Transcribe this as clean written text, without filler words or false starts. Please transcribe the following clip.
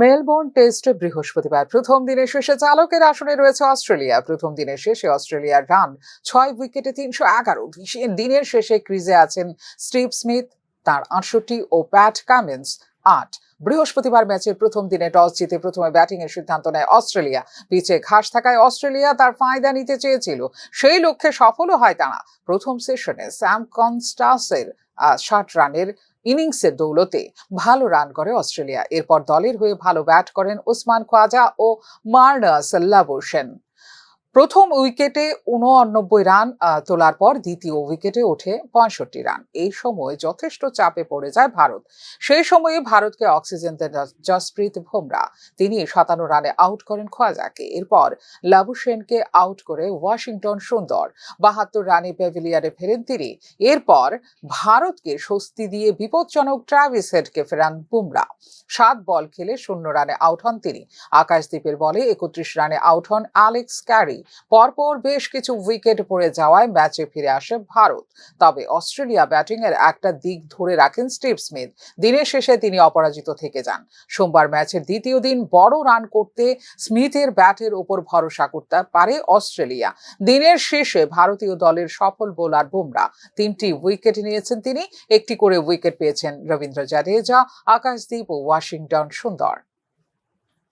Melbourne টেস্টে বৃহস্পতিবার প্রথম দিনের শেষে চালকের আসনে রয়েছে অস্ট্রেলিয়া। প্রথম দিনের শেষে অস্ট্রেলিয়ার রান 6 উইকেটে 311। দিনের শেষে ক্রিজে আছেন স্টিভ স্মিথ, তার 68 ও প্যাট কামিন্স 8। বৃহস্পতিবার ম্যাচের প্রথম দিনে টস জিতে প্রথমে ব্যাটিং এর সিদ্ধান্ত নেয় অস্ট্রেলিয়া। পিচে ঘাস থাকায় অস্ট্রেলিয়া তার ফায়দা নিতে চেয়েছিল, সেই লক্ষ্যে সফলও হয় তারা। প্রথম সেশনে স্যাম কনস্টাসের 60 রানের ইনিংসের দৌলতে ভালো রান করে অস্ট্রেলিয়া। এরপর দলের হয়ে ভালো ব্যাট করেন ওসমান খোয়াজা ও মার্নাস লাবুশেন। প্রথম উইকেটে 89 রান তোলার পর দ্বিতীয় উইকেটে ওঠে 65 রান। এই সময় যথেষ্ট চাপে পড়ে যায় ভারত। সেই সময়ে ভারতকে অক্সিজেন দেন জসপ্রীত বুমরা। তিনি 57 রানে আউট করেন খোয়াজাকে। এরপর লাবুশেনকে আউট করে ওয়াশিংটন সুন্দর 72 রানে প্যাভিলিয়নে ফেরেন তিনি। এরপর ভারতকে স্বস্তি দিয়ে বিপজ্জনক ট্রাভিস হেডকে ফেরান বুমরা। 7 বল খেলে 0 রানে আউট হন তিনি। আকাশদীপের বলে 31 রানে আউট হন অ্যালেক্স ক্যারি। পরপর বেশ কিছু উইকেট পড়ে যাওয়ায় ম্যাচে ফিরে আসে ভারত। তবে অস্ট্রেলিয়া ব্যাটিং এর একটা দিক ধরে রাখেন স্টিভ স্মিথ। দিনের শেষে তিনি অপরাজিত থেকে যান। সোমবার ম্যাচের দ্বিতীয় দিন বড় রান করতে স্মিথের ব্যাটের উপর ভরসা করতে পারে অস্ট্রেলিয়া। দিনের শেষে ভারতীয় দলের সফল বোলার বুমরা 3টি উইকেট নিয়েছেন তিনি। একটি করে উইকেট পেয়েছেন রবীন্দ্র জাদেজা, আকাশদীপ ও ওয়াশিংটন সুন্দর।